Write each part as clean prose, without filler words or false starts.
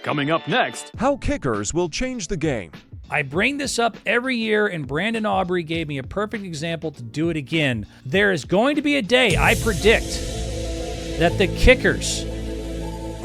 Coming up next, how kickers will change the game. I bring this up every year, and Brandon Aubrey gave me a perfect example to do it again. There is going to be a day, I predict, that the kickers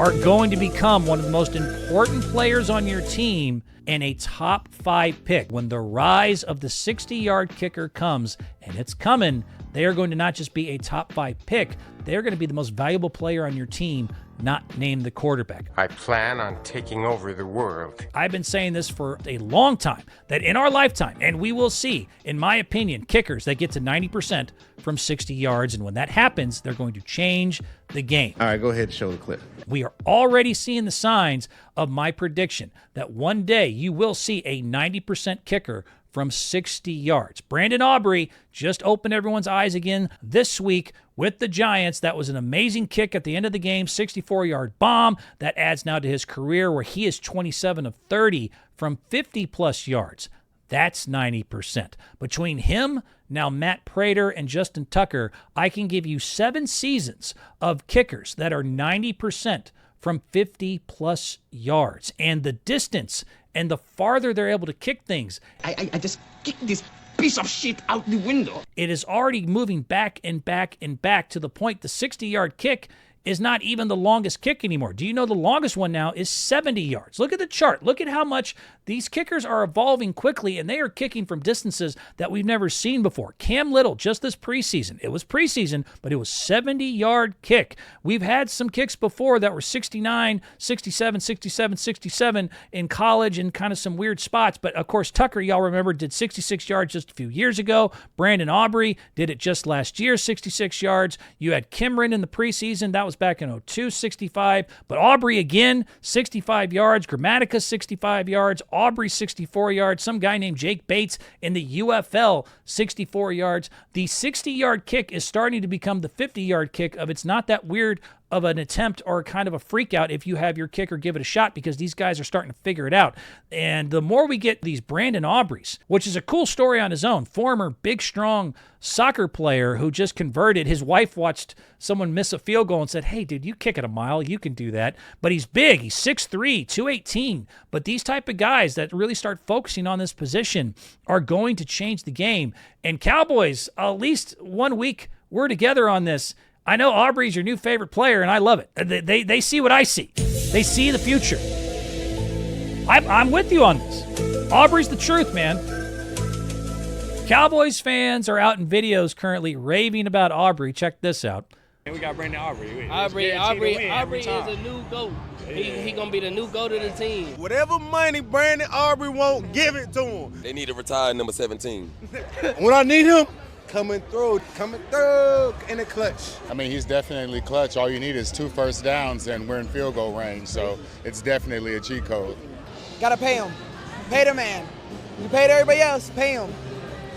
are going to become one of the most important players on your team and a top 5 pick. When the rise of the 60-yard kicker comes, and it's coming, they are going to not just be a top 5 pick, they're going to be the most valuable player on your team, not named the quarterback. I plan on taking over the world. I've been saying this for a long time, that in our lifetime, and we will see, in my opinion, kickers that get to 90% from 60 yards, and when that happens, they're going to change the game. All right, go ahead and show the clip. We are already seeing the signs of my prediction that one day you will see a 90% kicker from 60 yards. Brandon Aubrey just opened everyone's eyes again this week with the Giants. That was an amazing kick at the end of the game, 64-yard bomb. That adds now to his career where he is 27 of 30 from 50-plus yards. That's 90%. Between him, now Matt Prater, and Justin Tucker, I can give you 7 seasons of kickers that are 90% from 50-plus yards. And the distance and the farther they're able to kick things. I just kicked this piece of shit out the window. It is already moving back and back and back to the point the 60-yard kick is not even the longest kick anymore. Do you know the longest one now is 70 yards? Look at the chart. Look at how much these kickers are evolving quickly, and they are kicking from distances that we've never seen before. Cam Little, just this preseason. It was preseason, but it was 70-yard kick. We've had some kicks before that were 69, 67, 67, 67 in college in kind of some weird spots. But, of course, Tucker, y'all remember, did 66 yards just a few years ago. Brandon Aubrey did it just last year, 66 yards. You had Kimron in the preseason. That was back in 02, 65. But Aubrey again, 65 yards. Grammatica, 65 yards. Aubrey, 64 yards. Some guy named Jake Bates in the UFL, 64 yards. The 60-yard kick is starting to become the 50-yard kick of it's not that weird of an attempt or kind of a freak out if you have your kicker give it a shot, because these guys are starting to figure it out. And the more we get these Brandon Aubreys, which is a cool story on his own, former big, strong soccer player who just converted. His wife watched someone miss a field goal and said, hey, dude, you kick it a mile. You can do that. But he's big. He's 6'3", 218. But these type of guys that really start focusing on this position are going to change the game. And Cowboys, at least 1 week, we're together on this. I know Aubrey's your new favorite player, and I love it. They see what I see. They see the future. I'm with you on this. Aubrey's the truth, man. Cowboys fans are out in videos currently raving about Aubrey. Check this out. We got Brandon Aubrey. Aubrey is a new GOAT. He gonna be the new GOAT of the team. Whatever money Brandon Aubrey won't, give it to him. They need to retire number 17. When I need him, coming through in the clutch. I mean, he's definitely clutch. All you need is 2 first downs, and we're in field goal range, so it's definitely a cheat code. Gotta pay him. Pay the man. You paid everybody else, pay him.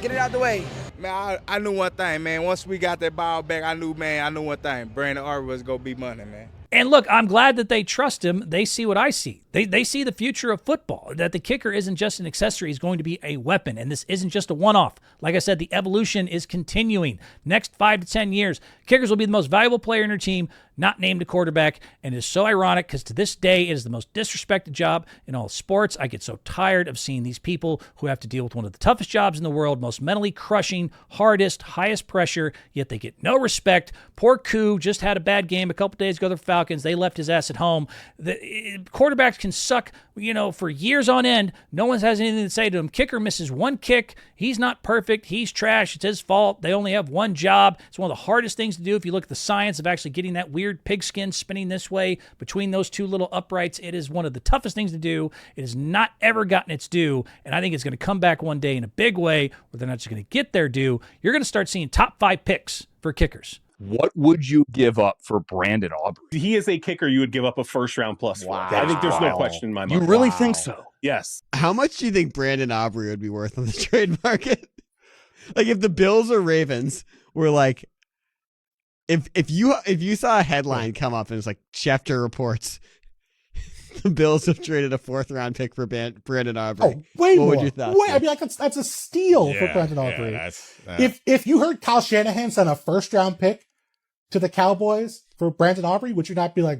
Get it out the way. Man, I knew one thing, man. Once we got that ball back, I knew one thing. Brandon Aubrey was going to be money, man. And look, I'm glad that they trust him. They see what I see. They see the future of football, that the kicker isn't just an accessory, he's going to be a weapon. And this isn't just a one-off. Like I said, the evolution is continuing. Next 5 to 10 years, kickers will be the most valuable player in your team, not named a quarterback. And it is so ironic because to this day, it is the most disrespected job in all sports. I get so tired of seeing these people who have to deal with one of the toughest jobs in the world, most mentally crushing, hardest, highest pressure, yet they get no respect. Poor Koo just had a bad game a couple days ago, the Falcons. They left his ass at home. The quarterbacks can suck, for years on end. No one has anything to say to him. Kicker misses one kick. He's not perfect. He's trash. It's his fault. They only have one job. It's one of the hardest things to do if you look at the science of actually getting that weird pigskin spinning this way between those two little uprights. It is one of the toughest things to do. It has not ever gotten its due, and I think it's going to come back one day in a big way where they're not just going to get their due. You're going to start seeing top 5 picks for kickers. What would you give up for Brandon Aubrey? He is a kicker you would give up a first-round plus for. I think there's no question in my mind. You really think so? Yes. How much do you think Brandon Aubrey would be worth on the trade market? Like if the Bills or Ravens were like, if you saw a headline come up and it's like Schefter reports the Bills have traded a 4th-round pick for Brandon Aubrey. Oh, way what more. Would you thought? I mean, that's a steal for Brandon Aubrey. If you heard Kyle Shanahan send a 1st-round pick to the Cowboys for Brandon Aubrey, would you not be like,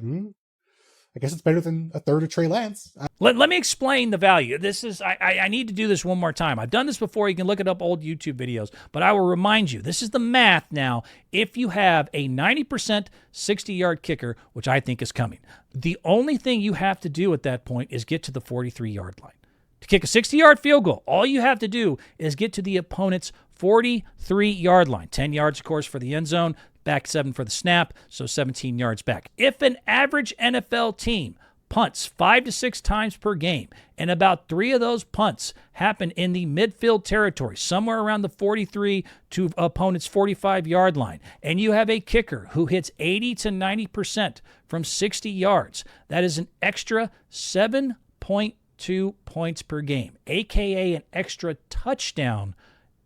I guess it's better than a third of Trey Lance. Let me explain the value. This is I need to do this one more time. I've done this before. You can look it up, old YouTube videos. But I will remind you, this is the math now. If you have a 90% 60-yard kicker, which I think is coming, the only thing you have to do at that point is get to the 43-yard line. To kick a 60-yard field goal, all you have to do is get to the opponent's 43-yard line. 10 yards, of course, for the end zone, back 7 for the snap, so 17 yards back. If an average NFL team punts 5 to 6 times per game, and about 3 of those punts happen in the midfield territory, somewhere around the 43 to opponent's 45-yard line, and you have a kicker who hits 80 to 90% from 60 yards, that is an extra 7.2 points per game, aka an extra touchdown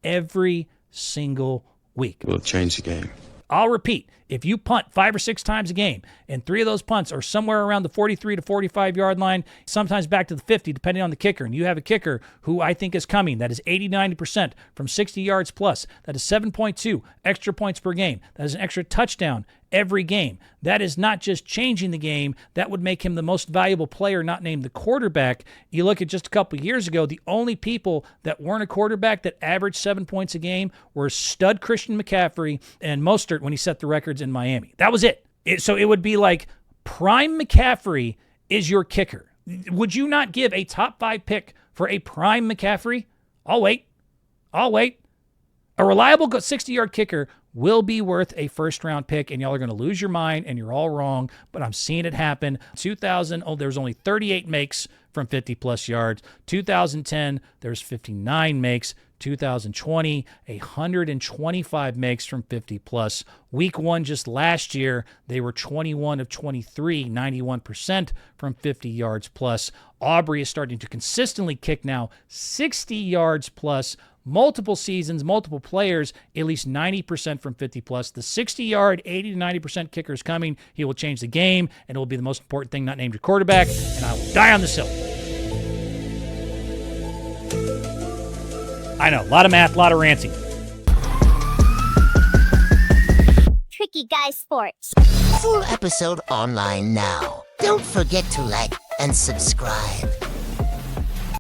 every single week. We'll change the game. I'll repeat, if you punt 5 or 6 times a game, and 3 of those punts are somewhere around the 43 to 45-yard line, sometimes back to the 50, depending on the kicker, and you have a kicker who I think is coming, that is 80-90% from 60 yards plus, that is 7.2 extra points per game. That is an extra touchdown every game. That is not just changing the game. That would make him the most valuable player, not named the quarterback. You look at just a couple of years ago, the only people that weren't a quarterback that averaged 7 points a game were stud Christian McCaffrey and Mostert when he set the records in Miami. That was it. So it would be like prime McCaffrey is your kicker. Would you not give a top 5 pick for a prime McCaffrey? I'll wait. A reliable 60-yard kicker will be worth a first-round pick, and y'all are going to lose your mind, and you're all wrong, but I'm seeing it happen. 2000, there's only 38 makes from 50-plus yards. 2010, there's 59 makes. 2020, 125 makes from 50-plus. Week 1 just last year, they were 21 of 23, 91% from 50 yards plus. Aubrey is starting to consistently kick now 60 yards plus. Multiple seasons, multiple players, at least 90% from 50-plus. The 60-yard, 80 to 90% kicker is coming. He will change the game, and it will be the most important thing not named your quarterback, and I will die on this hill. I know, a lot of math, a lot of ranting. Tricky Guy Sports. Full episode online now. Don't forget to like and subscribe.